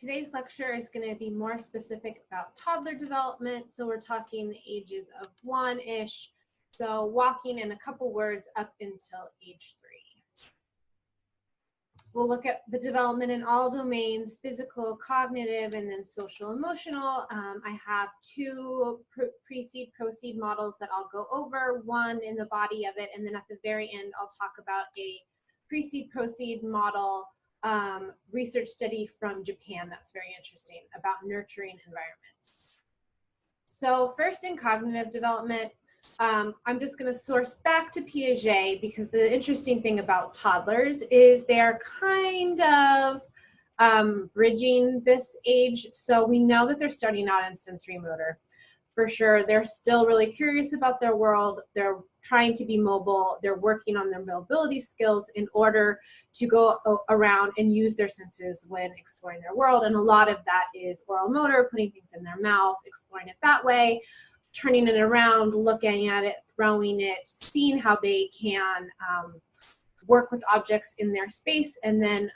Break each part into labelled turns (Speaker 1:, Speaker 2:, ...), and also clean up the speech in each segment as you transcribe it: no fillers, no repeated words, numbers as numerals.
Speaker 1: Today's lecture is going to be more specific about toddler development. So we're talking the ages of 1-ish. So walking in a couple words up until age 3. We'll look at the development in all domains, physical, cognitive, and then social emotional. I have 2 pre-seed, proceed models that I'll go over, one in the body of it, and then at the very end, I'll talk about a pre-seed, proceed model research study from Japan that's very interesting about nurturing environments. So first in cognitive development, I'm just going to source back to Piaget because the interesting thing about toddlers is they're kind of bridging this age. So we know that they're starting out in sensory motor. For sure, they're still really curious about their world. They're trying to be mobile. They're working on their mobility skills in order to go around and use their senses when exploring their world. And a lot of that is oral motor, putting things in their mouth, exploring it that way, turning it around, looking at it, throwing it, seeing how they can work with objects in their space, and then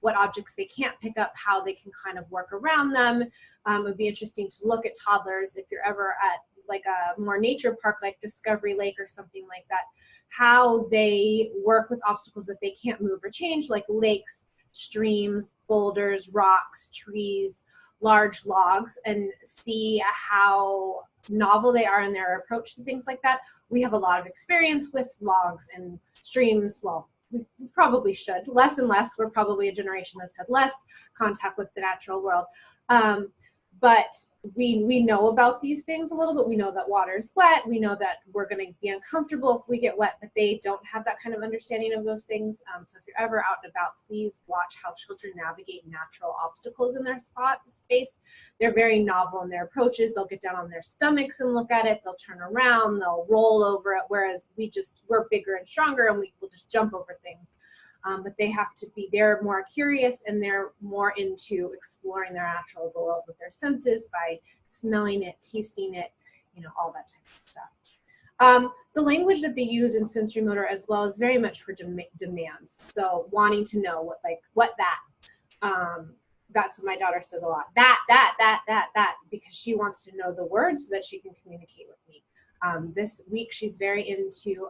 Speaker 1: what objects they can't pick up, how they can kind of work around them. It would be interesting to look at toddlers if you're ever at like a more nature park like Discovery Lake or something like that, how they work with obstacles that they can't move or change, like lakes, streams, boulders, rocks, trees, large logs, and see how novel they are in their approach to things like that. We have a lot of experience with logs and streams. Well, we probably should. Less and less. We're probably a generation that's had less contact with the natural world. But we know about these things a little bit. We know that water is wet. We know that we're going to be uncomfortable if we get wet, but they don't have that kind of understanding of those things. So if you're ever out and about, please watch how children navigate natural obstacles in their space. They're very novel in their approaches. They'll get down on their stomachs and look at it. They'll turn around. They'll roll over it, whereas we're bigger and stronger and we will just jump over things. But they have to be, they're more curious and they're more into exploring their natural world with their senses by smelling it, tasting it, all that type of stuff. The language that they use in sensory motor as well is very much for demands. So wanting to know that's what my daughter says a lot. That, because she wants to know the words so that she can communicate with me. This week she's very into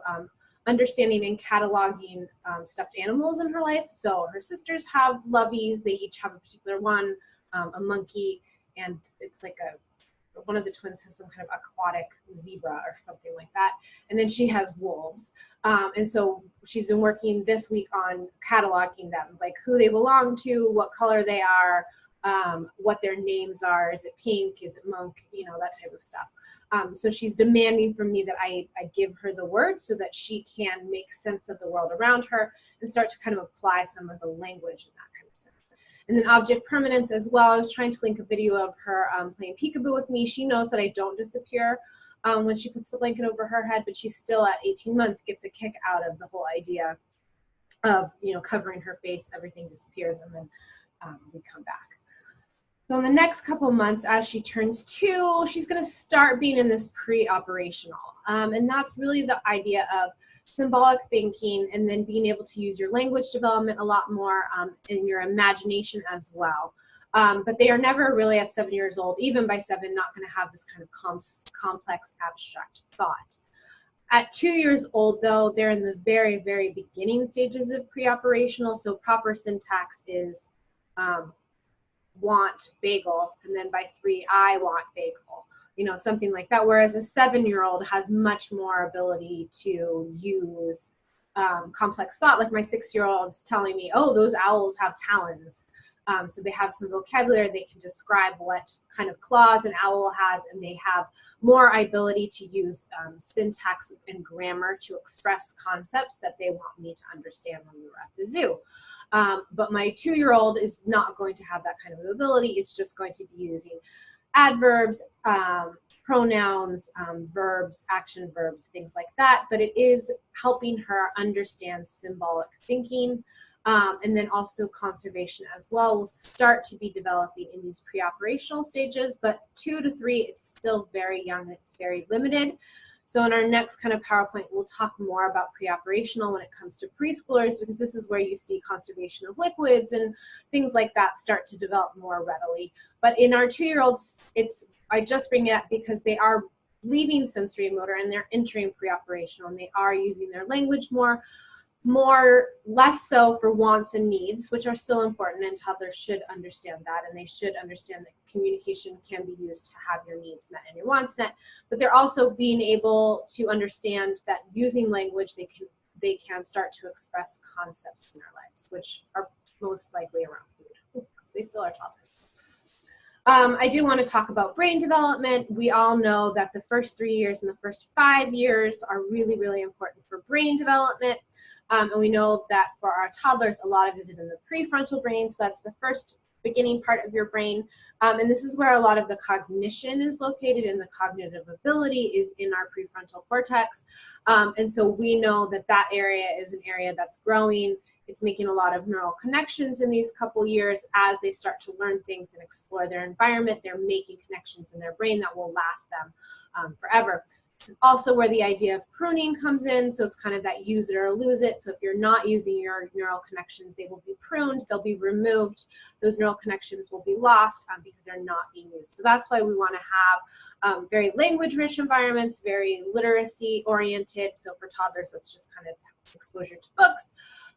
Speaker 1: understanding and cataloging stuffed animals in her life. So her sisters have loveys. They each have a particular one, a monkey, and it's like one of the twins has some kind of aquatic zebra or something like that. And then she has wolves. And so she's been working this week on cataloging them, like who they belong to, what color they are, what their names are. Is it pink? Is it monk? That type of stuff. So she's demanding from me that I give her the words so that she can make sense of the world around her and start to kind of apply some of the language in that kind of sense. And then object permanence as well. I was trying to link a video of her playing peekaboo with me. She knows that I don't disappear when she puts the blanket over her head, but she still at 18 months gets a kick out of the whole idea of covering her face, everything disappears, and then we come back. So in the next couple months, as she turns 2, she's going to start being in this pre-operational. And that's really the idea of symbolic thinking and then being able to use your language development a lot more in your imagination as well. But they are never really at 7 years old, even by 7, not going to have this kind of complex abstract thought. At 2 years old, though, they're in the very, very beginning stages of pre-operational. So proper syntax is want bagel, and then by 3, I want bagel, something like that. Whereas a 7-year-old has much more ability to use complex thought. Like my 6-year-old's telling me, oh, those owls have talons. So they have some vocabulary. They can describe what kind of claws an owl has, and they have more ability to use syntax and grammar to express concepts that they want me to understand when we were at the zoo. But my 2-year-old is not going to have that kind of ability. It's just going to be using adverbs, pronouns, verbs, action verbs, things like that. But it is helping her understand symbolic thinking. And then also conservation as well will start to be developing in these pre-operational stages, but 2 to 3, it's still very young, it's very limited. So in our next kind of PowerPoint, we'll talk more about pre-operational when it comes to preschoolers, because this is where you see conservation of liquids and things like that start to develop more readily. But in our 2-year-olds, I just bring it up because they are leaving sensory motor and they're entering pre-operational, and they are using their language less so for wants and needs, which are still important, and toddlers should understand that, and they should understand that communication can be used to have your needs met and your wants met, but they're also being able to understand that using language, they can start to express concepts in their lives, which are most likely around food. They still are toddlers. I do want to talk about brain development. We all know that the first 3 years and the first 5 years are really, really important for brain development. And we know that for our toddlers, a lot of it is in the prefrontal brain. So that's the first beginning part of your brain. And this is where a lot of the cognition is located, and the cognitive ability is in our prefrontal cortex. And so we know that that area is an area that's growing. It's making a lot of neural connections in these couple years as they start to learn things and explore their environment. They're making connections in their brain that will last them forever. It's also where the idea of pruning comes in. So it's kind of that use it or lose it. So if you're not using your neural connections, they will be pruned, they'll be removed. Those neural connections will be lost because they're not being used. So that's why we want to have very language-rich environments, very literacy-oriented. So for toddlers, that's just kind of exposure to books.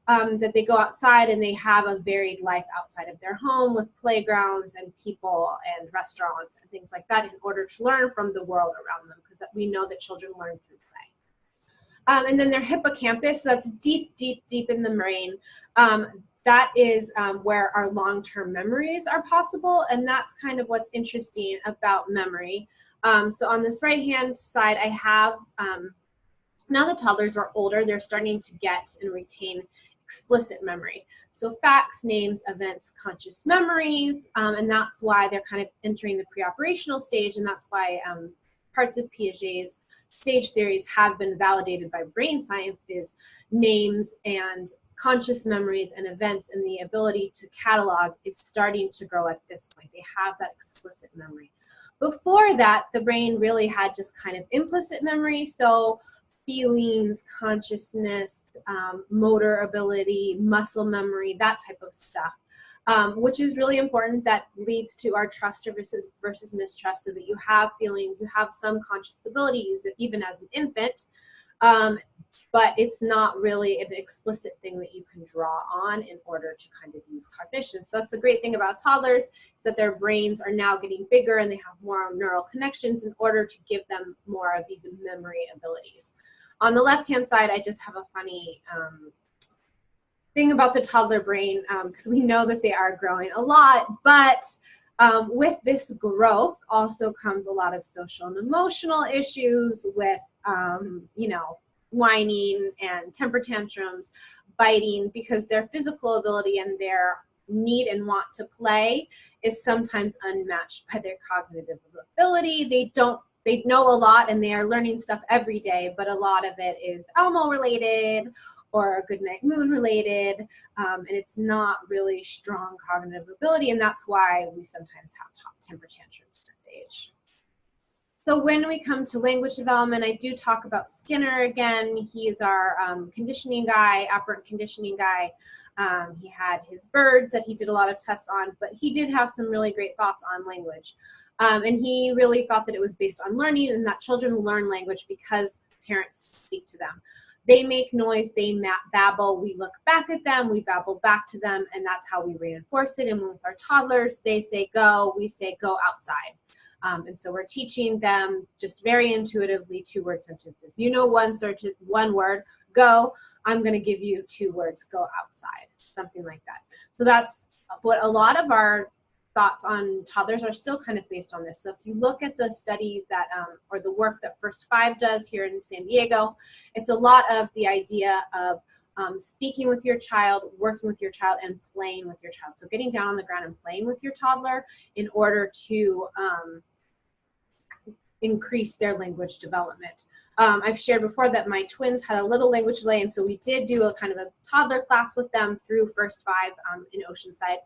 Speaker 1: That they go outside and they have a varied life outside of their home with playgrounds and people and restaurants and things like that in order to learn from the world around them, because we know that children learn through play. And then their hippocampus, so that's deep, deep, deep in the brain. That is where our long-term memories are possible, and that's kind of what's interesting about memory. So on this right-hand side, I have, now the toddlers are older, they're starting to get and retain explicit memory. So facts, names, events, conscious memories, and that's why they're kind of entering the pre-operational stage, and that's why parts of Piaget's stage theories have been validated by brain science, is names and conscious memories and events, and the ability to catalog is starting to grow at this point. They have that explicit memory. Before that, the brain really had just kind of implicit memory, so feelings, consciousness, motor ability, muscle memory, that type of stuff, which is really important. That leads to our trust versus mistrust, so that you have feelings, you have some conscious abilities, even as an infant, but it's not really an explicit thing that you can draw on in order to kind of use cognition. So that's the great thing about toddlers, is that their brains are now getting bigger and they have more neural connections in order to give them more of these memory abilities. On the left-hand side, I just have a funny thing about the toddler brain, because we know that they are growing a lot, but with this growth also comes a lot of social and emotional issues with, you know, whining and temper tantrums, biting, because their physical ability and their need and want to play is sometimes unmatched by their cognitive ability. They know a lot and they are learning stuff every day, but a lot of it is Elmo related or Goodnight Moon related, and it's not really strong cognitive ability, and that's why we sometimes have temper tantrums at this age. So when we come to language development, I do talk about Skinner again. He is our conditioning guy, operant conditioning guy. He had his birds that he did a lot of tests on, but he did have some really great thoughts on language. And he really thought that it was based on learning, and that children learn language because parents speak to them. They make noise, they babble, we look back at them, we babble back to them, and that's how we reinforce it. And with our toddlers, they say go, we say go outside. And so we're teaching them just very intuitively 2-word sentences. You know one word, go, I'm gonna give you 2 words, go outside, something like that. So that's what a lot of our thoughts on toddlers are still kind of based on this. So if you look at the studies that, or the work that First 5 does here in San Diego, it's a lot of the idea of speaking with your child, working with your child, and playing with your child. So getting down on the ground and playing with your toddler in order to increase their language development. I've shared before that my twins had a little language delay, and so we did do a kind of a toddler class with them through First Five in Oceanside.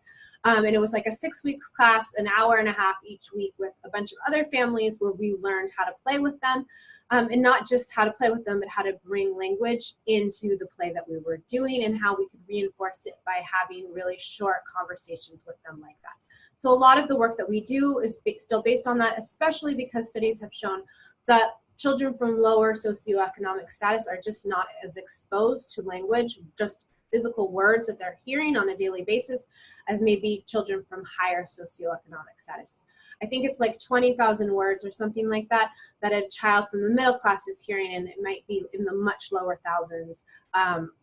Speaker 1: And it was like a 6 weeks class, an hour and a half each week with a bunch of other families where we learned how to play with them. And not just how to play with them, but how to bring language into the play that we were doing and how we could reinforce it by having really short conversations with them like that. So a lot of the work that we do is still based on that, especially because studies have shown that children from lower socioeconomic status are just not as exposed to language, just physical words that they're hearing on a daily basis, as maybe children from higher socioeconomic status. I think it's like 20,000 words or something like that, that a child from the middle class is hearing, and it might be in the much lower thousands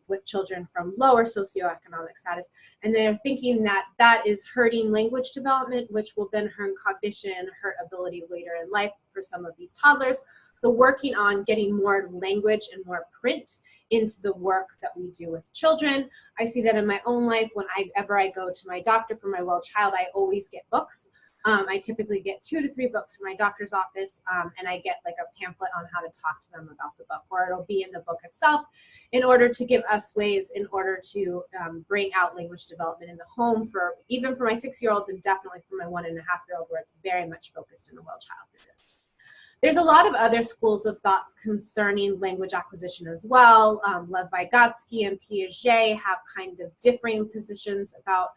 Speaker 1: with children from lower socioeconomic status. And they're thinking that that is hurting language development, which will then hurt cognition, hurt ability later in life for some of these toddlers. So working on getting more language and more print into the work that we do with children. I see that in my own life. Whenever I go to my doctor for my well child, I always get books. I typically get 2 to 3 books from my doctor's office, and I get like a pamphlet on how to talk to them about the book, or it'll be in the book itself, in order to give us ways in order to bring out language development in the home, for even for my 6-year-olds and definitely for my 1.5-year-old, where it's very much focused in the well child visits. There's a lot of other schools of thoughts concerning language acquisition as well. Lev Vygotsky and Piaget have kind of differing positions about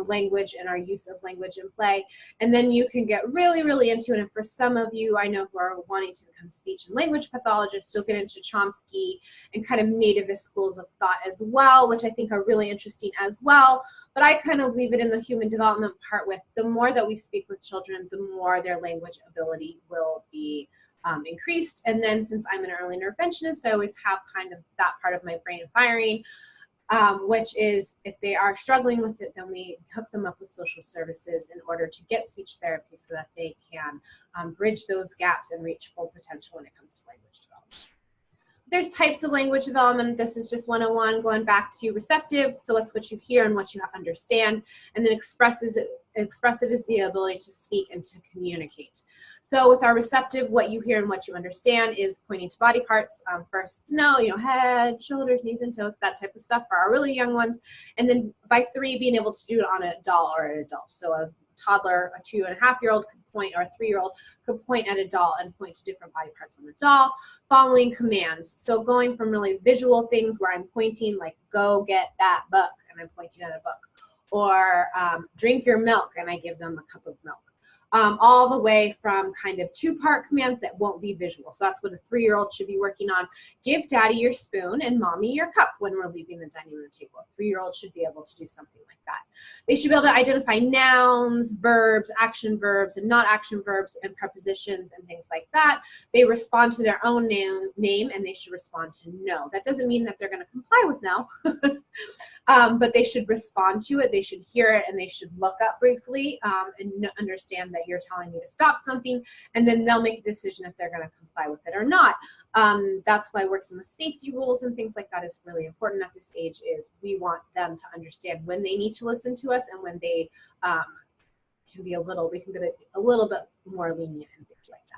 Speaker 1: language and our use of language in play. And then you can get really, really into it. And for some of you I know who are wanting to become speech and language pathologists, you'll get into Chomsky and kind of nativist schools of thought as well, which I think are really interesting as well. But I kind of leave it in the human development part with the more that we speak with children, the more their language ability will be increased. And then since I'm an early interventionist, I always have kind of that part of my brain firing, which is if they are struggling with it, then we hook them up with social services in order to get speech therapy so that they can bridge those gaps and reach full potential when it comes to language development. There's types of language development. This is just 101, going back to receptive. So that's what you hear and what you understand. And then expressive is the ability to speak and to communicate. So with our receptive, what you hear and what you understand is pointing to body parts. First, head, shoulders, knees, and toes, that type of stuff for our really young ones. And then by 3, being able to do it on a doll or an adult. So a toddler, a 2.5-year-old could point, or a 3-year-old could point at a doll and point to different body parts on the doll, following commands. So going from really visual things where I'm pointing, like go get that book, and I'm pointing at a book, or drink your milk, and I give them a cup of milk. All the way from kind of 2-part commands that won't be visual. So that's what a 3-year-old should be working on. Give daddy your spoon and mommy your cup when we're leaving the dining room table. A 3-year-old should be able to do something like that. They should be able to identify nouns, verbs, action verbs, and not action verbs, and prepositions and things like that. They respond to their own name, and they should respond to no. That doesn't mean that they're going to comply with no, but they should respond to it. They should hear it, and they should look up briefly and understand that you're telling me to stop something, and then they'll make a decision if they're going to comply with it or not. That's why working with safety rules and things like that is really important at this age. Is we want them to understand when they need to listen to us and when they we can get a little bit more lenient and things like that.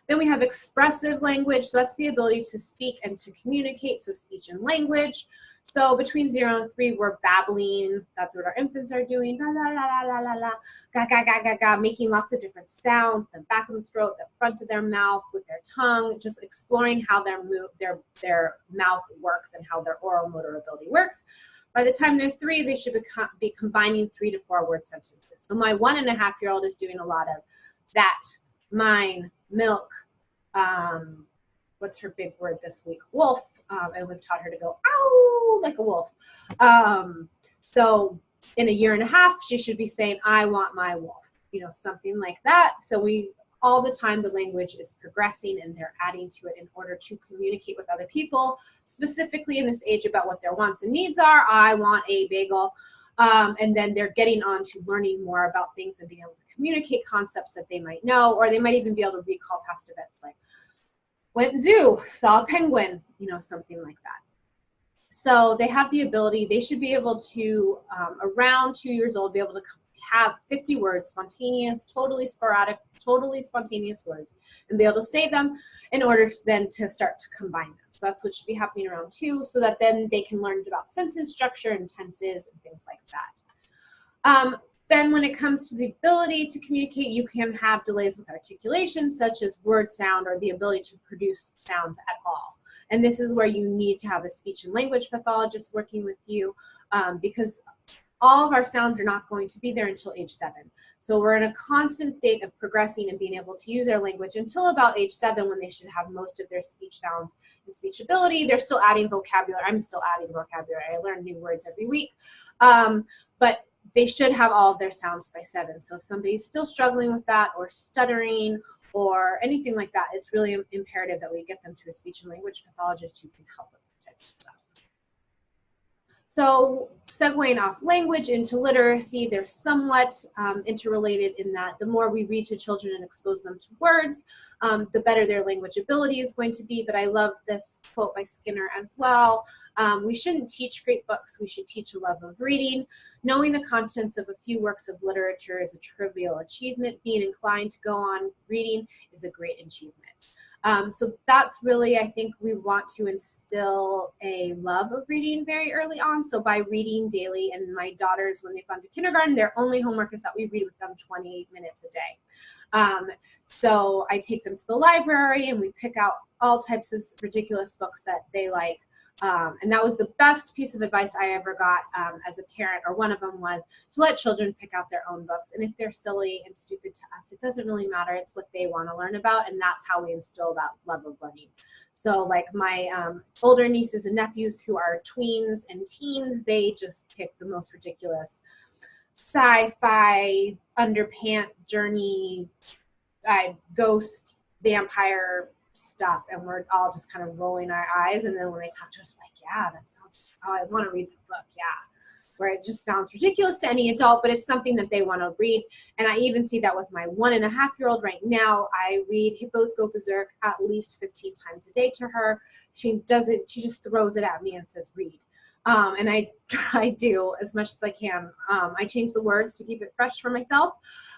Speaker 1: Then we have expressive language. So that's the ability to speak and to communicate. So speech and language. So between 0 and 3, we're babbling. That's what our infants are doing. La, la, la, la, la, la, la. Ga, ga, ga, ga, ga, making lots of different sounds, the back of the throat, the front of their mouth, with their tongue, just exploring how their mouth works and how their oral motor ability works. By the time they're 3, they should be combining 3 to 4 word sentences. So my 1.5-year-old is doing a lot of that, mine, milk, what's her big word this week? Wolf. And we've taught her to go, ow, like a wolf. So in 1.5 years, she should be saying, I want my wolf, something like that. So all the time, the language is progressing and they're adding to it in order to communicate with other people, specifically in this age about what their wants and needs are. I want a bagel. And then they're getting on to learning more about things and being able to communicate concepts that they might know, or they might even be able to recall past events like went zoo, saw a penguin, something like that. So they have the ability, they should be able to, around 2 years old, be able to have 50 words, spontaneous, totally sporadic, totally spontaneous words, and be able to say them in order to then to start to combine them. So that's what should be happening around 2, so that then they can learn about sentence structure and tenses and things like that. Then when it comes to the ability to communicate, you can have delays with articulation, such as word sound or the ability to produce sounds at all. And this is where you need to have a speech and language pathologist working with you, because all of our sounds are not going to be there until age 7. So we're in a constant state of progressing and being able to use our language until about age 7, when they should have most of their speech sounds and speech ability. They're still adding vocabulary. I'm still adding vocabulary. I learn new words every week. But they should have all of their sounds by 7. So if somebody's still struggling with that, or stuttering, or anything like that, it's really imperative that we get them to a speech and language pathologist who can help with that type of stuff. So segueing off language into literacy, they're somewhat interrelated in that the more we read to children and expose them to words, the better their language ability is going to be. But I love this quote by Skinner as well. We shouldn't teach great books, we should teach a love of reading. Knowing the contents of a few works of literature is a trivial achievement. Being inclined to go on reading is a great achievement. So that's really, I think we want to instill a love of reading very early on. So by reading daily, and my daughters, when they've gone to kindergarten, their only homework is that we read with them 28 minutes a day. So I take them to the library and we pick out all types of ridiculous books that they like. And that was the best piece of advice I ever got as a parent, or one of them was to let children pick out their own books. And if they're silly and stupid to us, it doesn't really matter. It's what they want to learn about, and that's how we instill that love of learning. So like my older nieces and nephews who are tweens and teens, they just pick the most ridiculous sci-fi, underpant, journey, ghost, vampire stuff, and we're all just kind of rolling our eyes. And then when they talk to us, like, yeah, that sounds, oh, I want to read the book, yeah. Where it just sounds ridiculous to any adult, but it's something that they want to read. And I even see that with my 1.5-year-old right now. I read Hippos Go Berserk at least 15 times a day to her. She just throws it at me and says, read. And I do as much as I can. I change the words to keep it fresh for myself.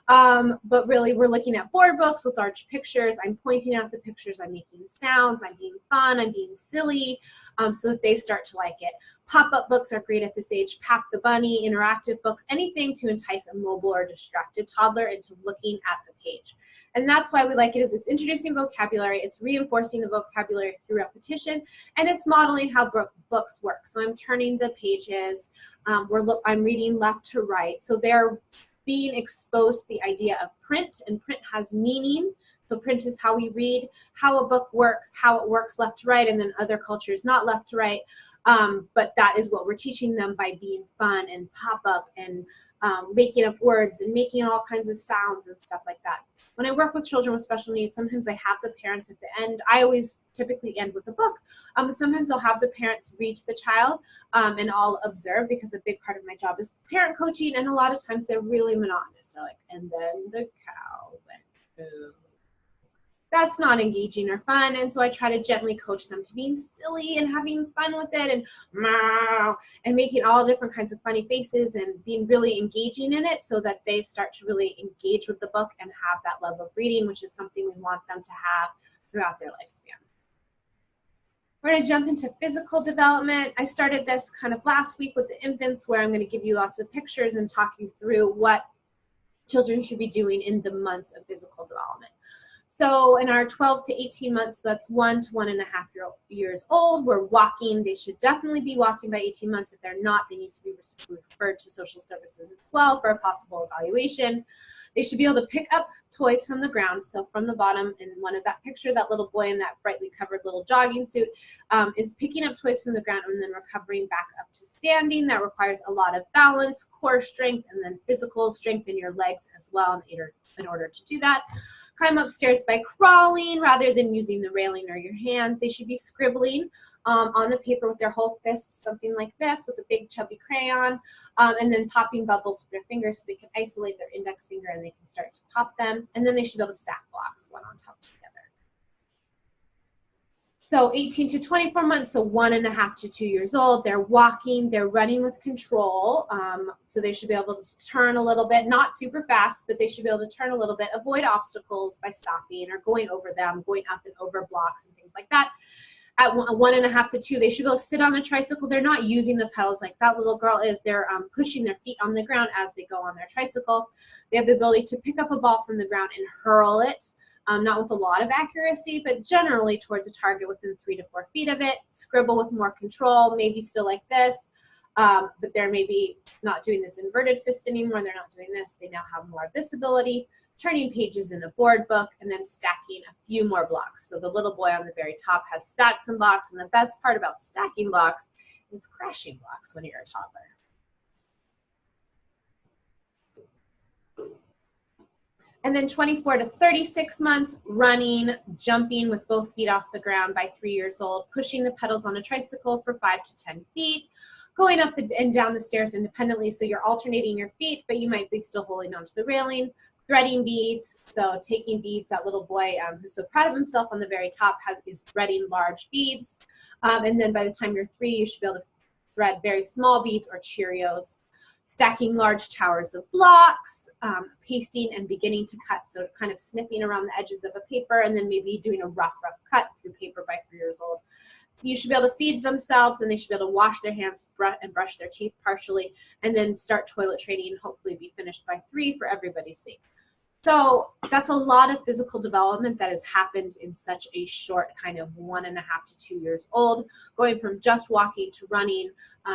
Speaker 1: But really, we're looking at board books with large pictures. I'm pointing out the pictures. I'm making sounds. I'm being fun. I'm being silly, so that they start to like it. Pop-up books are great at this age. Pack the Bunny, interactive books, anything to entice a mobile or distracted toddler into looking at the page. And that's why we like it, is it's introducing vocabulary, it's reinforcing the vocabulary through repetition, and it's modeling how books work. So I'm turning the pages, I'm reading left to right. So they're being exposed to the idea of print, and print has meaning. So print is how we read, how a book works, how it works left to right, and then other cultures not left to right. But that is what we're teaching them by being fun and pop up and making up words and making all kinds of sounds and stuff like that. When I work with children with special needs, sometimes I have the parents at the end. I always typically end with a book. But sometimes I'll have the parents read to the child, and I'll observe, because a big part of my job is parent coaching, and a lot of times they're really monotonous. They're like, and then the cow went boo. That's not engaging or fun, and so I try to gently coach them to being silly and having fun with it, and meow, and making all different kinds of funny faces and being really engaging in it, so that they start to really engage with the book and have that love of reading, which is something we want them to have throughout their lifespan. We're going to jump into physical development. I started this kind of last week with the infants, where I'm going to give you lots of pictures and talk you through what children should be doing in the months of physical development. So in our 12 to 18 months, that's 1 to 1.5 years old, we're walking. They should definitely be walking by 18 months. If they're not, they need to be referred to social services as well for a possible evaluation. They should be able to pick up toys from the ground. So from the bottom, in one of that picture, that little boy in that brightly covered little jogging suit is picking up toys from the ground and then recovering back up to standing. That requires a lot of balance, core strength, and then physical strength in your legs as well in order to do that. Climb upstairs by crawling rather than using the railing or your hands. They should be scribbling on the paper with their whole fist, something like this, with a big chubby crayon, and then popping bubbles with their fingers so they can isolate their index finger and they can start to pop them. And then they should be able to stack blocks one on top of the other. So 18 to 24 months, so 1.5 to 2 years old, they're walking, they're running with control. So they should be able to turn a little bit, not super fast, but they should be able to turn a little bit, avoid obstacles by stopping or going over them, going up and over blocks and things like that. At 1.5 to 2, they should be able to sit on a tricycle. They're not using the pedals like that little girl is. They're pushing their feet on the ground as they go on their tricycle. They have the ability to pick up a ball from the ground and hurl it. Not with a lot of accuracy, but generally towards a target within 3 to 4 feet of it. Scribble with more control, maybe still like this, but they're maybe not doing this inverted fist anymore. They're not doing this. They now have more of this ability, turning pages in a board book, and then stacking a few more blocks. So the little boy on the very top has stacked some blocks, and the best part about stacking blocks is crashing blocks when you're a toddler. And then 24 to 36 months, running, jumping with both feet off the ground by 3 years old, pushing the pedals on a tricycle for 5 to 10 feet, going up and down the stairs independently. So you're alternating your feet, but you might be still holding onto the railing, threading beads. So taking beads, that little boy who's so proud of himself on the very top is threading large beads. And then by the time you're 3, you should be able to thread very small beads or Cheerios. Stacking large towers of blocks, pasting and beginning to cut, so kind of snipping around the edges of a paper and then maybe doing a rough cut through paper by 3 years old. You should be able to feed themselves, and they should be able to wash their hands and brush their teeth partially, and then start toilet training and hopefully be finished by 3 for everybody's sake. So that's a lot of physical development that has happened in such a short kind of 1.5 to 2 years old, going from just walking to running,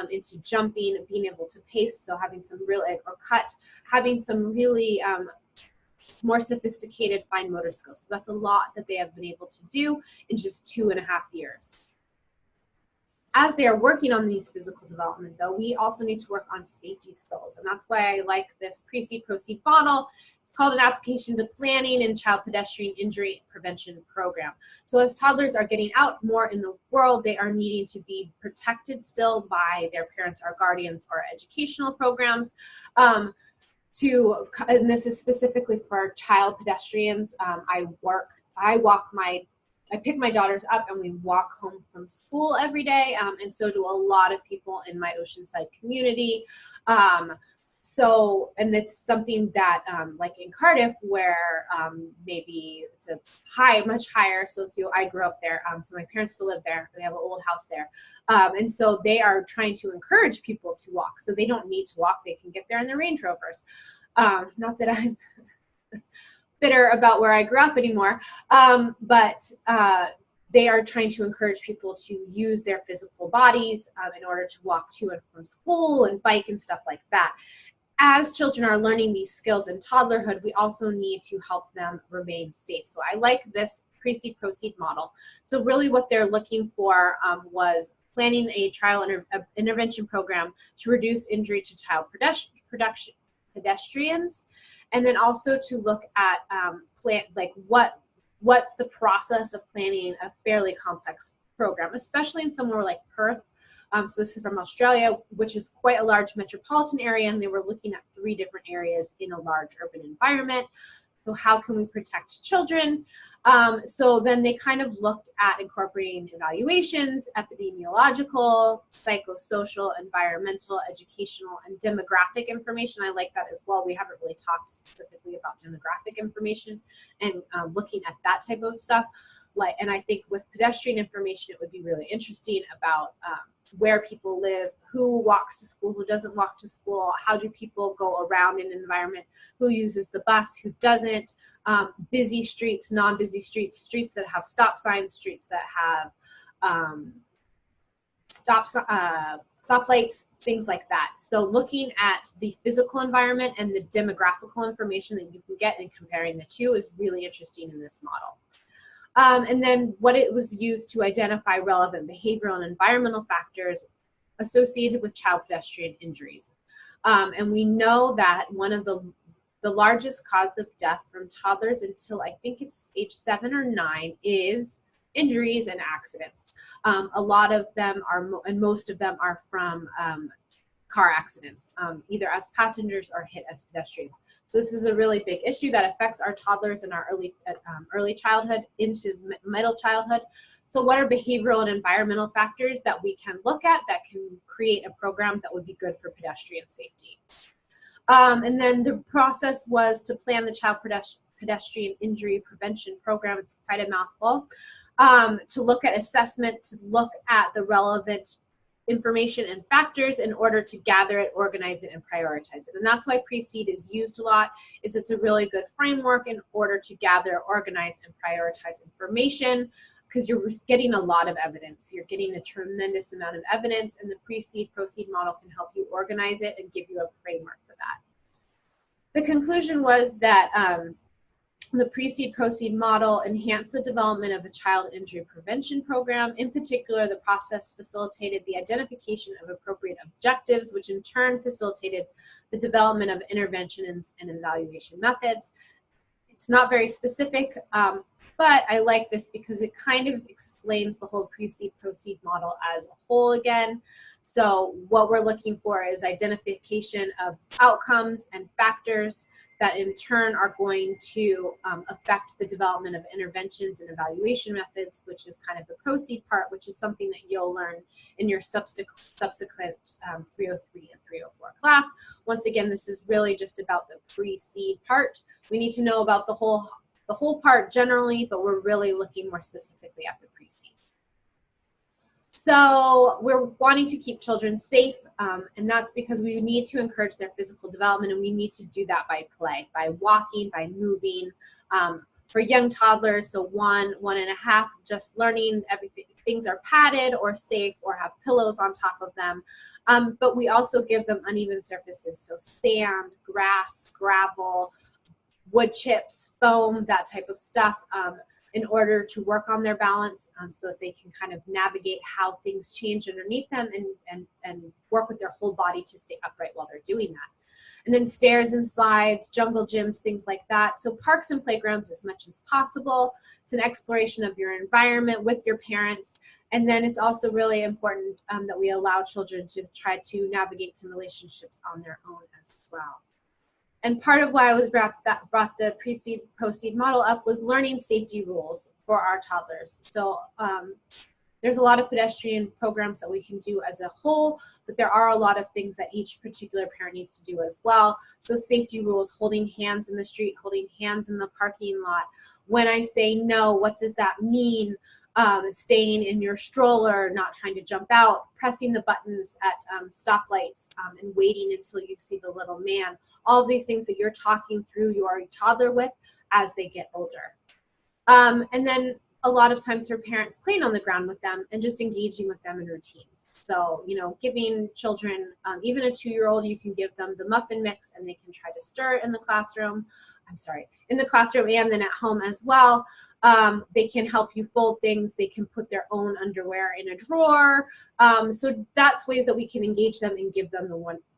Speaker 1: into jumping, being able to pace, so having some real, or cut, having some really more sophisticated fine motor skills. So that's a lot that they have been able to do in just 2.5 years. As they are working on these physical development, though, we also need to work on safety skills. And that's why I like this pre-seed, proceed model. It's called an application to planning and child pedestrian injury prevention program. So as toddlers are getting out more in the world, they are needing to be protected still by their parents or guardians or educational programs. And this is specifically for child pedestrians. I pick my daughters up and we walk home from school every day, and so do a lot of people in my Oceanside community. And it's something that, like in Cardiff, where maybe it's a much higher I grew up there, so my parents still live there. They have an old house there. And so they are trying to encourage people to walk. So they don't need to walk. They can get there in their Range Rovers. Not that I'm bitter about where I grew up anymore, but they are trying to encourage people to use their physical bodies in order to walk to and from school and bike and stuff like that. As children are learning these skills in toddlerhood, we also need to help them remain safe. So I like this pre-seed, proceed model. So really what they're looking for was planning a trial intervention program to reduce injury to child pedestrians, and then also to look at what's the process of planning a fairly complex program, especially in somewhere like Perth. So this is from Australia, which is quite a large metropolitan area, and they were looking at 3 different areas in a large urban environment. So how can we protect children? So then they kind of looked at incorporating evaluations, epidemiological, psychosocial, environmental, educational, and demographic information. I like that as well. We haven't really talked specifically about demographic information and looking at that type of stuff. And I think with pedestrian information, it would be really interesting about where people live, who walks to school, who doesn't walk to school, how do people go around in an environment, who uses the bus, who doesn't, busy streets, non-busy streets, streets that have stop signs, streets that have stoplights, things like that. So looking at the physical environment and the demographical information that you can get and comparing the two is really interesting in this model. And then what it was used to identify relevant behavioral and environmental factors associated with child pedestrian injuries. And we know that one of the largest cause of death from toddlers until I think it's age 7 or 9 is injuries and accidents. A lot of them are, and most of them are from car accidents, either as passengers or hit as pedestrians. So this is a really big issue that affects our toddlers in our early childhood into middle childhood. So what are behavioral and environmental factors that we can look at that can create a program that would be good for pedestrian safety? And then the process was to plan the child pedestrian injury prevention program. It's quite a mouthful. To look at assessment, to look at the relevant information and factors in order to gather it, organize it, and prioritize it. And that's why pre-seed is used a lot, is it's a really good framework in order to gather, organize, and prioritize information, because you're getting a lot of evidence. You're getting a tremendous amount of evidence, and the pre-seed, proceed model can help you organize it and give you a framework for that. The conclusion was that the pre-seed proceed model enhanced the development of a child injury prevention program. In particular, the process facilitated the identification of appropriate objectives, which in turn facilitated the development of interventions and evaluation methods. It's not very specific, but I like this because it kind of explains the whole pre-seed proceed model as a whole again. So what we're looking for is identification of outcomes and factors that in turn are going to affect the development of interventions and evaluation methods, which is kind of the proceed part, which is something that you'll learn in your subsequent 303 and 304 class. Once again, this is really just about the pre-seed part. We need to know about the whole part generally, but we're really looking more specifically at the pre-seed. So we're wanting to keep children safe, and that's because we need to encourage their physical development, and we need to do that by play, by walking, by moving. For young toddlers, so 1, 1.5, just learning everything, things are padded or safe or have pillows on top of them. But we also give them uneven surfaces, so sand, grass, gravel, wood chips, foam, that type of stuff, in order to work on their balance, so that they can kind of navigate how things change underneath them and work with their whole body to stay upright while they're doing that. And then stairs and slides, jungle gyms, things like that. So parks and playgrounds as much as possible. It's an exploration of your environment with your parents. And then it's also really important that we allow children to try to navigate some relationships on their own as well. And part of why I brought the pre-seed proceed model up was learning safety rules for our toddlers. So there's a lot of pedestrian programs that we can do as a whole, but there are a lot of things that each particular parent needs to do as well. So safety rules, holding hands in the street, holding hands in the parking lot. When I say no, what does that mean? Staying in your stroller, not trying to jump out, pressing the buttons at stoplights, and waiting until you see the little man. All of these things that you're talking through your toddler with as they get older. And then a lot of times for parents, playing on the ground with them and just engaging with them in routines. So, you know, giving children, even a 2-year-old, you can give them the muffin mix and they can try to stir it in the classroom. In the classroom and then at home as well. They can help you fold things. They can put their own underwear in a drawer. So that's ways that we can engage them and give them the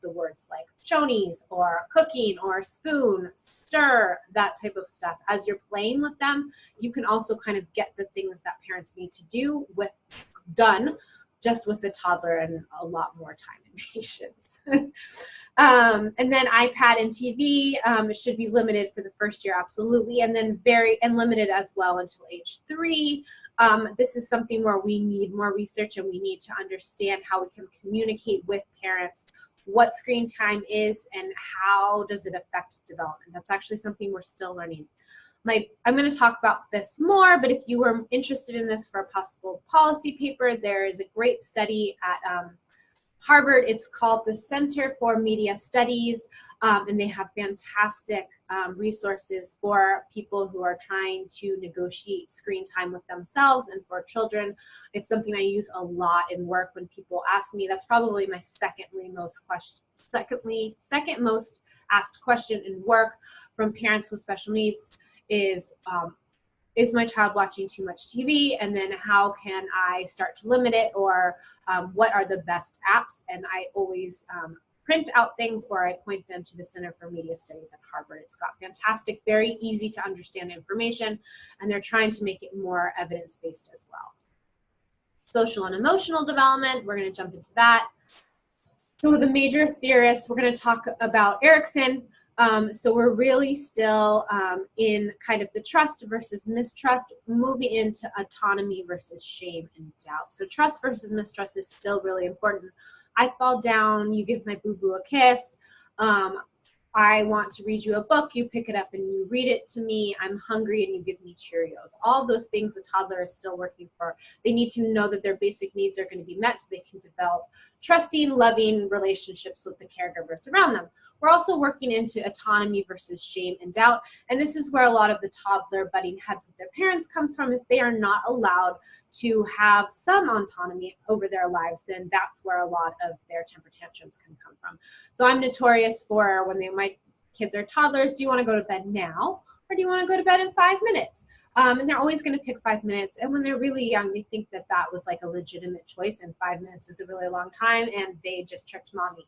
Speaker 1: words like chonies or cooking or spoon, stir, that type of stuff. As you're playing with them, you can also kind of get the things that parents need to do done just with the toddler and a lot more time and patience. And then iPad and TV should be limited for the first year, absolutely, and then limited as well until age 3. This is something where we need more research and we need to understand how we can communicate with parents what screen time is and how does it affect development. That's actually something we're still learning. I'm going to talk about this more, but if you were interested in this for a possible policy paper, there is a great study at Harvard. It's called the Center for Media Studies, and they have fantastic resources for people who are trying to negotiate screen time with themselves and for children. It's something I use a lot in work when people ask me. That's probably my second most asked question in work from parents with special needs is my child watching too much TV? And then how can I start to limit it? Or what are the best apps? And I always print out things or I point them to the Center for Media Studies at Harvard. It's got fantastic, very easy to understand information, and they're trying to make it more evidence-based as well. Social and emotional development, we're going to jump into that. So the major theorists, we're going to talk about Erikson. So we're really still in kind of the trust versus mistrust, moving into autonomy versus shame and doubt. So trust versus mistrust is still really important. I fall down, you give my boo-boo a kiss. I want to read you a book, you pick it up and you read it to me. I'm hungry and you give me Cheerios. All of those things a toddler is still working for. They need to know that their basic needs are going to be met so they can develop trusting, loving relationships with the caregivers around them. We're also working into autonomy versus shame and doubt. And this is where a lot of the toddler butting heads with their parents comes from. If they are not allowed to have some autonomy over their lives, then that's where a lot of their temper tantrums can come from. So I'm notorious for when my kids are toddlers, do you want to go to bed now or do you want to go to bed in 5 minutes? And they're always going to pick 5 minutes. And when they're really young, they think that that was like a legitimate choice, and 5 minutes is a really long time, and they just tricked mommy.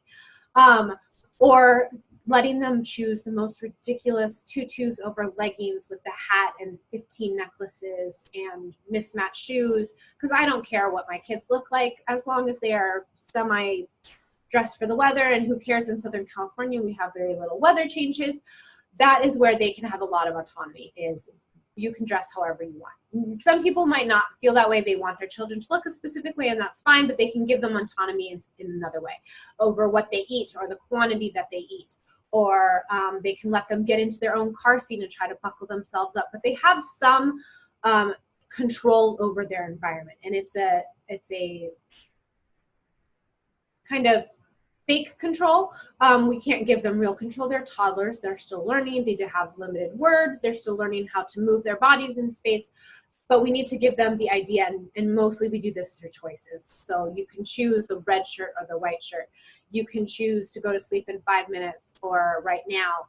Speaker 1: Or letting them choose the most ridiculous tutus over leggings with the hat and 15 necklaces and mismatched shoes, because I don't care what my kids look like as long as they are semi dressed for the weather, and who cares, in Southern California we have very little weather changes. That is where they can have a lot of autonomy, is you can dress however you want. Some people might not feel that way. They want their children to look a specific way, and that's fine, but they can give them autonomy in another way over what they eat or the quantity that they eat. Or they can let them get into their own car seat and try to buckle themselves up, but they have some control over their environment. And it's a kind of fake control. We can't give them real control. They're toddlers. They're still learning. They have limited words. They're still learning how to move their bodies in space. But we need to give them the idea, and mostly we do this through choices. So you can choose the red shirt or the white shirt. You can choose to go to sleep in 5 minutes or right now.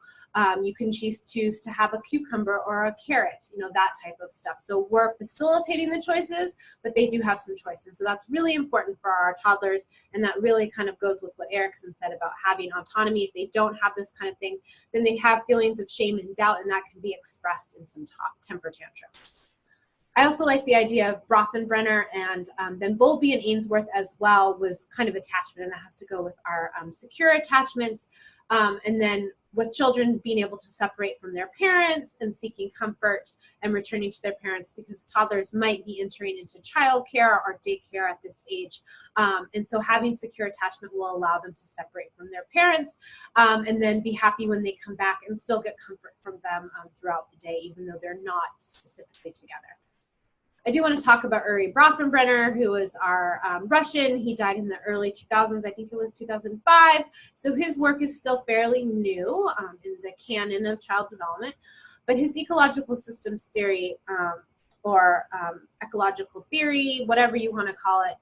Speaker 1: You can choose to have a cucumber or a carrot, that type of stuff. So we're facilitating the choices, but they do have some choices. So that's really important for our toddlers, and that really kind of goes with what Erikson said about having autonomy. If they don't have this kind of thing, then they have feelings of shame and doubt, and that can be expressed in some temper tantrums. I also like the idea of Brothenbrenner, and then Bowlby and Ainsworth as well was kind of attachment, and that has to go with our secure attachments. And then with children being able to separate from their parents and seeking comfort and returning to their parents, because toddlers might be entering into childcare or daycare at this age. And so having secure attachment will allow them to separate from their parents and then be happy when they come back and still get comfort from them throughout the day, even though they're not specifically together. I do want to talk about Uri Brothenbrenner, who was our Russian. He died in the early 2000s. I think it was 2005. So his work is still fairly new in the canon of child development. But his ecological systems theory or ecological theory, whatever you want to call it,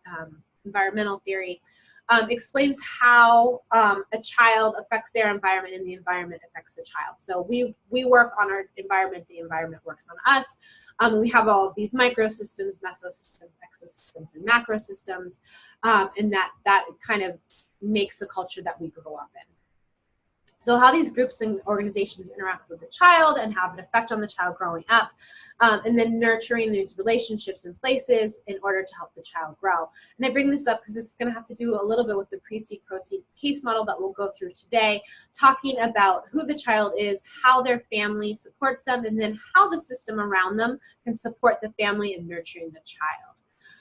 Speaker 1: environmental theory, explains how a child affects their environment and the environment affects the child. So we work on our environment, the environment works on us. We have all of these microsystems, mesosystems, exosystems, and macrosystems, and that kind of makes the culture that we grow up in. So how these groups and organizations interact with the child and have an effect on the child growing up, and then nurturing these relationships and places in order to help the child grow. And I bring this up because this is going to have to do a little bit with the pre-seed, proceed case model that we'll go through today, talking about who the child is, how their family supports them, and then how the system around them can support the family in nurturing the child.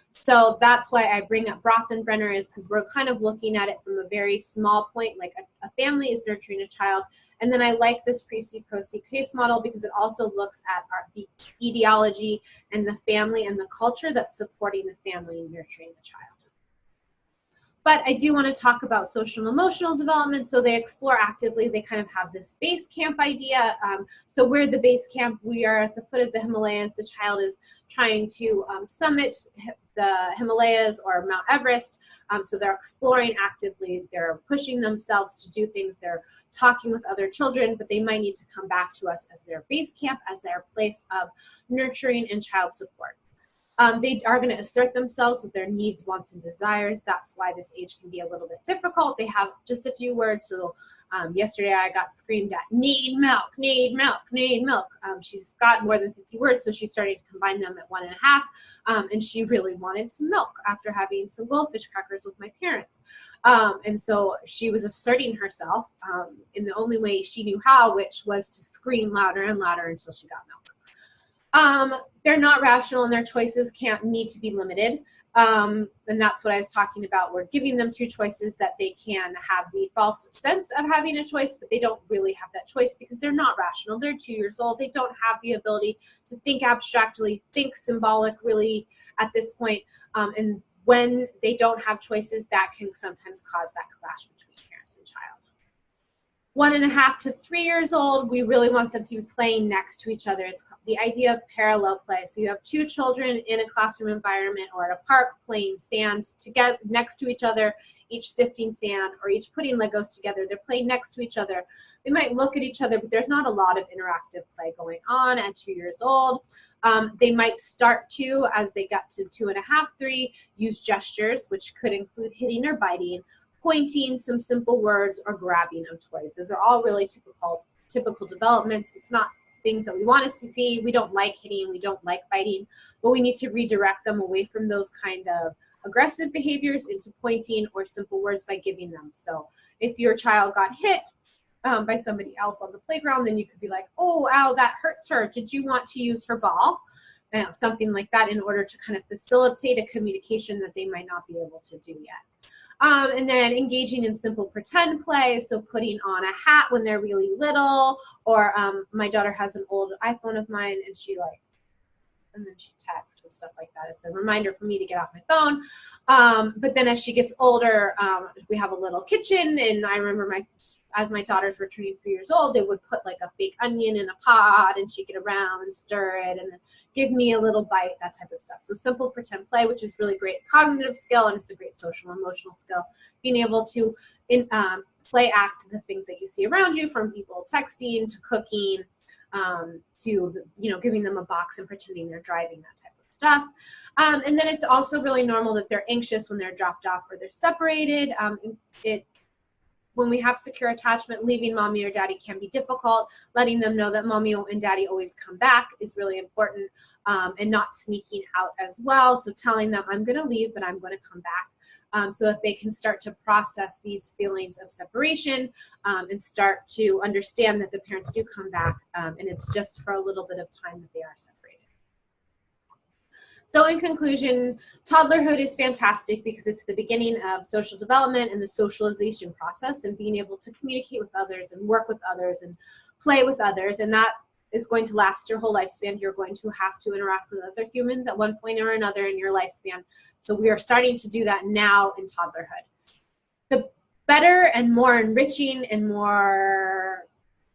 Speaker 1: So that's why I bring up Brothenbrenner, is because we're kind of looking at it from a very small point, like a family is nurturing a child. And then I like this pre-seed, proceed case model because it also looks at the etiology and the family and the culture that's supporting the family and nurturing the child. But I do want to talk about social and emotional development. So they explore actively. They kind of have this base camp idea. So we're the base camp. We are at the foot of the Himalayas. The child is trying to summit the Himalayas or Mount Everest. So they're exploring actively. They're pushing themselves to do things. They're talking with other children, but they might need to come back to us as their base camp, as their place of nurturing and child support. They are going to assert themselves with their needs, wants, and desires. That's why this age can be a little bit difficult. They have just a few words. So yesterday I got screamed at, need milk, need milk, need milk. She's got more than 50 words, so she started to combine them at 1.5. And she really wanted some milk after having some goldfish crackers with my parents. And so she was asserting herself in the only way she knew how, which was to scream louder and louder until she got milk. They're not rational, and their choices need to be limited. And that's what I was talking about. We're giving them 2 choices that they can have the false sense of having a choice, but they don't really have that choice because they're not rational. They're 2 years old. They don't have the ability to think abstractly, think symbolic really at this point. And when they don't have choices, that can sometimes cause that clash between parents and child. 1.5 to 3 years old, we really want them to be playing next to each other. It's the idea of parallel play. So you have 2 children in a classroom environment or at a park playing sand together next to each other, each sifting sand or each putting Legos together. They're playing next to each other. They might look at each other, but there's not a lot of interactive play going on at 2 years old. They might start to, as they get to 2.5, 3, use gestures, which could include hitting or biting, pointing, some simple words, or grabbing of toys. Those are all really typical developments. It's not things that we want to see. We don't like hitting, we don't like biting, but we need to redirect them away from those kind of aggressive behaviors into pointing or simple words by giving them. So if your child got hit by somebody else on the playground, then you could be like, oh, ow, that hurts her. Did you want to use her ball? Something like that, in order to kind of facilitate a communication that they might not be able to do yet. And then engaging in simple pretend play, so putting on a hat when they're really little, or my daughter has an old iPhone of mine, and and then she texts and stuff like that. It's a reminder for me to get off my phone. But then as she gets older, we have a little kitchen, and I remember as my daughters were turning 3 years old, they would put like a fake onion in a pot and shake it around and stir it and then give me a little bite, that type of stuff. So simple pretend play, which is really great cognitive skill, and it's a great social emotional skill. Being able to play act the things that you see around you, from people texting to cooking, to giving them a box and pretending they're driving, that type of stuff. And then it's also really normal that they're anxious when they're dropped off or they're separated. When we have secure attachment, leaving mommy or daddy can be difficult. Letting them know that mommy and daddy always come back is really important, and not sneaking out as well. So telling them, I'm going to leave, but I'm going to come back, so that they can start to process these feelings of separation, and start to understand that the parents do come back, and it's just for a little bit of time that they are separated. So in conclusion, toddlerhood is fantastic because it's the beginning of social development and the socialization process, and being able to communicate with others and work with others and play with others. And that is going to last your whole lifespan. You're going to have to interact with other humans at one point or another in your lifespan. So we are starting to do that now in toddlerhood. The better and more enriching and more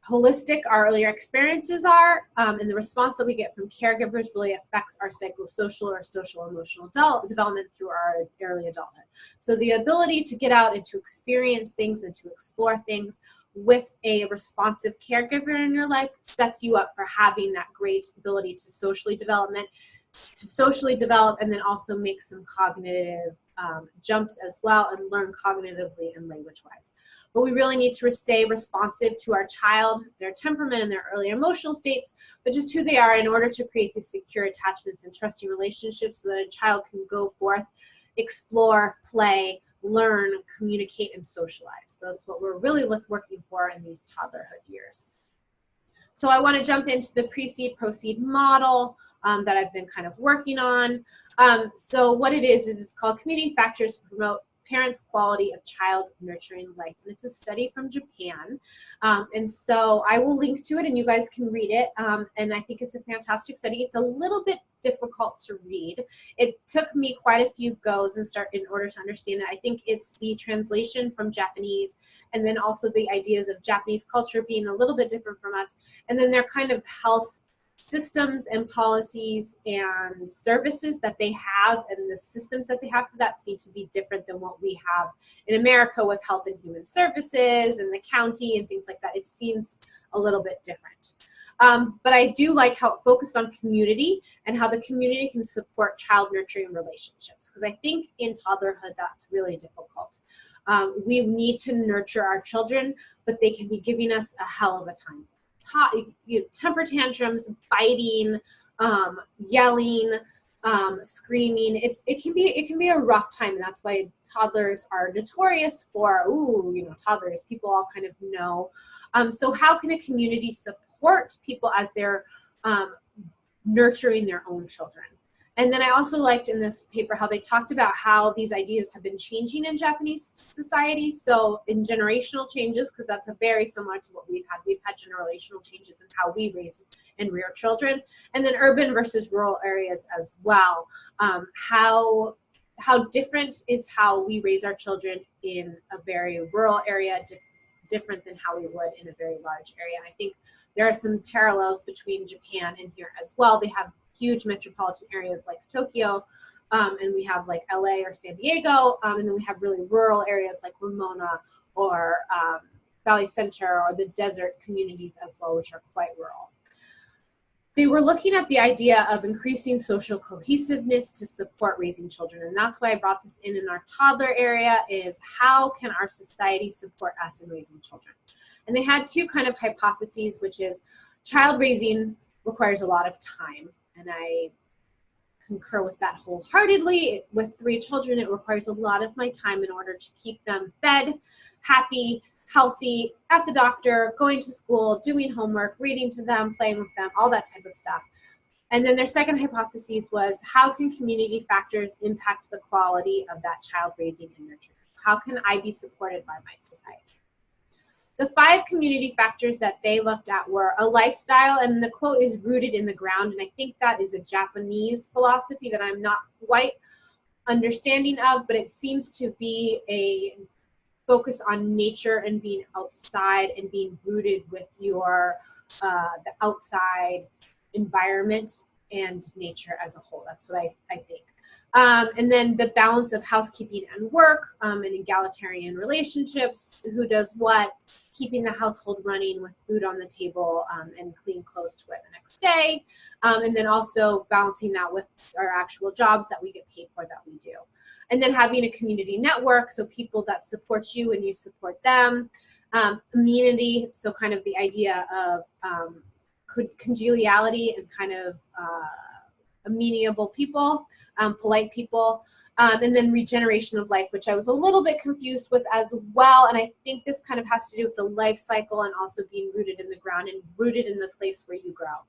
Speaker 1: holistic our earlier experiences are, and the response that we get from caregivers really affects our psychosocial or social emotional development through our early adulthood. So the ability to get out and to experience things and to explore things with a responsive caregiver in your life sets you up for having that great ability to socially develop, and then also make some cognitive jumps as well, and learn cognitively and language-wise. But we really need to stay responsive to our child, their temperament and their early emotional states, but just who they are, in order to create these secure attachments and trusting relationships so that a child can go forth, explore, play, learn, communicate, and socialize. That's what we're really working for in these toddlerhood years. So I want to jump into the precede proceed model that I've been kind of working on. So what it is it's called Community Factors to Promote Parents' Quality of Child Nurturing Life. And it's a study from Japan. And so I will link to it and you guys can read it. And I think it's a fantastic study. It's a little bit difficult to read. It took me quite a few goes in order to understand it. I think it's the translation from Japanese, and then also the ideas of Japanese culture being a little bit different from us. And then their kind of health systems and policies and services that they have, and the systems that they have for that seem to be different than what we have in America with Health and Human Services and the county and things like that. It seems a little bit different. But I do like how it focused on community and how the community can support child nurturing relationships, because I think in toddlerhood that's really difficult. We need to nurture our children, but they can be giving us a hell of a time. Temper tantrums, biting, yelling, screaming. It can be a rough time, and that's why toddlers are notorious for, toddlers, people all kind of know. So how can a community support people as they're nurturing their own children? And then I also liked in this paper how they talked about how these ideas have been changing in Japanese society. So in generational changes, because that's very similar to what we've had. We've had generational changes in how we raise and rear children. And then urban versus rural areas as well. How different is how we raise our children in a very rural area, different than how we would in a very large area. And I think there are some parallels between Japan and here as well. They have huge metropolitan areas like Tokyo, and we have like LA or San Diego, and then we have really rural areas like Ramona or Valley Center or the desert communities as well, which are quite rural. They were looking at the idea of increasing social cohesiveness to support raising children, and that's why I brought this in our toddler area, is how can our society support us in raising children? And they had two kind of hypotheses, which is child raising requires a lot of time, and I concur with that wholeheartedly. With 3 children, it requires a lot of my time in order to keep them fed, happy, healthy, at the doctor, going to school, doing homework, reading to them, playing with them, all that type of stuff. And then their second hypothesis was, how can community factors impact the quality of that child raising and nurturing? How can I be supported by my society? The 5 community factors that they looked at were a lifestyle, and the quote is rooted in the ground, and I think that is a Japanese philosophy that I'm not quite understanding of, but it seems to be a focus on nature and being outside and being rooted with your the outside environment and nature as a whole. That's what I think. And then the balance of housekeeping and work, and egalitarian relationships, who does what, keeping the household running with food on the table, and clean clothes to wear the next day. And then also balancing that with our actual jobs that we get paid for that we do. And then having a community network, so people that support you and you support them. Amenity, so kind of the idea of congeniality and kind of amenable people, polite people, and then regeneration of life, which I was a little bit confused with as well. And I think this kind of has to do with the life cycle and also being rooted in the ground and rooted in the place where you grow.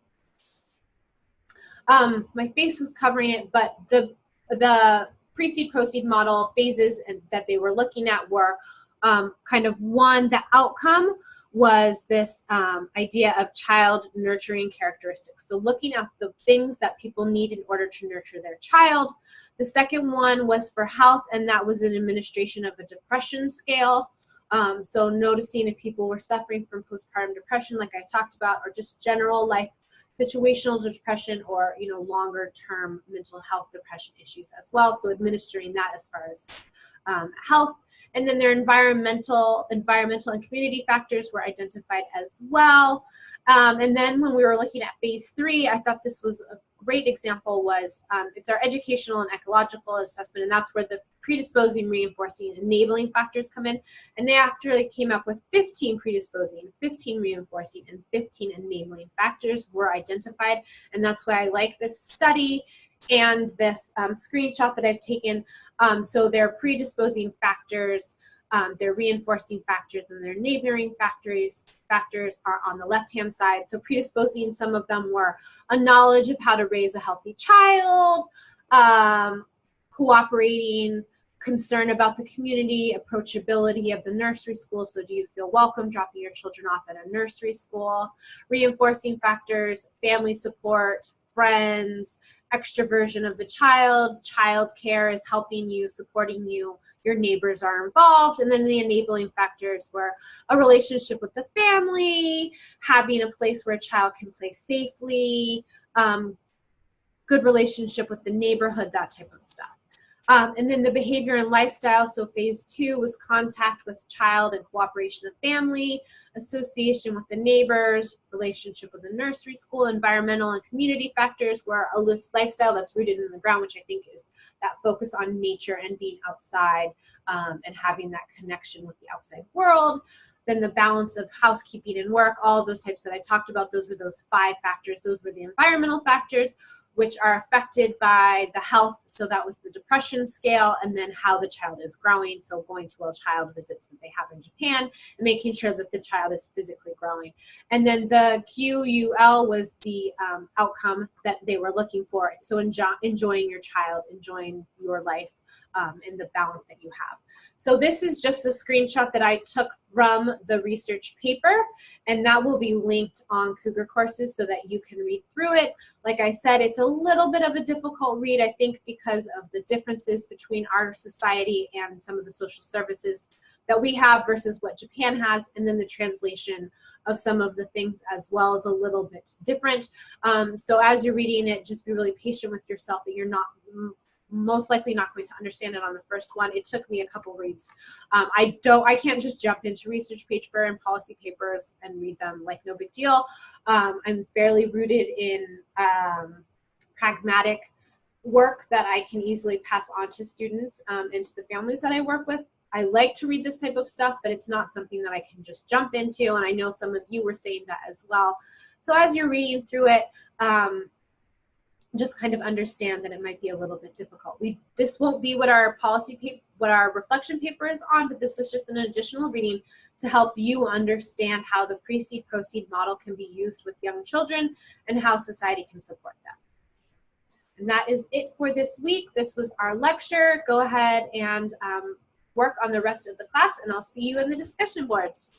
Speaker 1: My face is covering it, but the pre-seed proceed model phases that they were looking at were kind of one, the outcome was this idea of child nurturing characteristics. So looking at the things that people need in order to nurture their child. The second one was for health, and that was an administration of a depression scale. So noticing if people were suffering from postpartum depression, like I talked about, or just general life situational depression, or longer term mental health depression issues as well. So administering that as far as health. And then their environmental and community factors were identified as well. And then when we were looking at phase 3, I thought this was a great example was it's our educational and ecological assessment, and that's where the predisposing, reinforcing, enabling factors come in. And they actually came up with 15 predisposing, 15 reinforcing, and 15 enabling factors were identified. And that's why I like this study and this screenshot that I've taken. So their predisposing factors, their reinforcing factors, and their enabling factors are on the left-hand side. So predisposing, some of them were a knowledge of how to raise a healthy child, cooperating, concern about the community, approachability of the nursery school. So do you feel welcome dropping your children off at a nursery school? Reinforcing factors, family support, friends, extroversion of the child, child care is helping you, supporting you, your neighbors are involved. And then the enabling factors were a relationship with the family, having a place where a child can play safely, good relationship with the neighborhood, that type of stuff. And then the behavior and lifestyle. So phase 2 was contact with child and cooperation of family, association with the neighbors, relationship with the nursery school, environmental and community factors, were a lifestyle that's rooted in the ground, which I think is that focus on nature and being outside and having that connection with the outside world. Then the balance of housekeeping and work, all of those types that I talked about, those were those 5 factors. Those were the environmental factors, which are affected by the health. So that was the depression scale, and then how the child is growing. So going to a child visits that they have in Japan and making sure that the child is physically growing. And then the QUL was the outcome that they were looking for. So enjoying your child, enjoying your life, and the balance that you have. So this is just a screenshot that I took from the research paper, and that will be linked on Cougar Courses so that you can read through it. Like I said, it's a little bit of a difficult read, I think, because of the differences between our society and some of the social services that we have versus what Japan has, and then the translation of some of the things as well is a little bit different. So as you're reading it, just be really patient with yourself that you're not most likely not going to understand it on the first one. It took me a couple reads. I can't just jump into research paper and policy papers and read them like no big deal. I'm fairly rooted in pragmatic work that I can easily pass on to students and to the families that I work with. I like to read this type of stuff, but it's not something that I can just jump into, and I know some of you were saying that as well. So as you're reading through it, just kind of understand that it might be a little bit difficult. This won't be what our policy paper, what our reflection paper is on, but this is just an additional reading to help you understand how the pre-seed proceed model can be used with young children and how society can support them. And that is it for this week. This was our lecture. Go ahead and work on the rest of the class, and I'll see you in the discussion boards.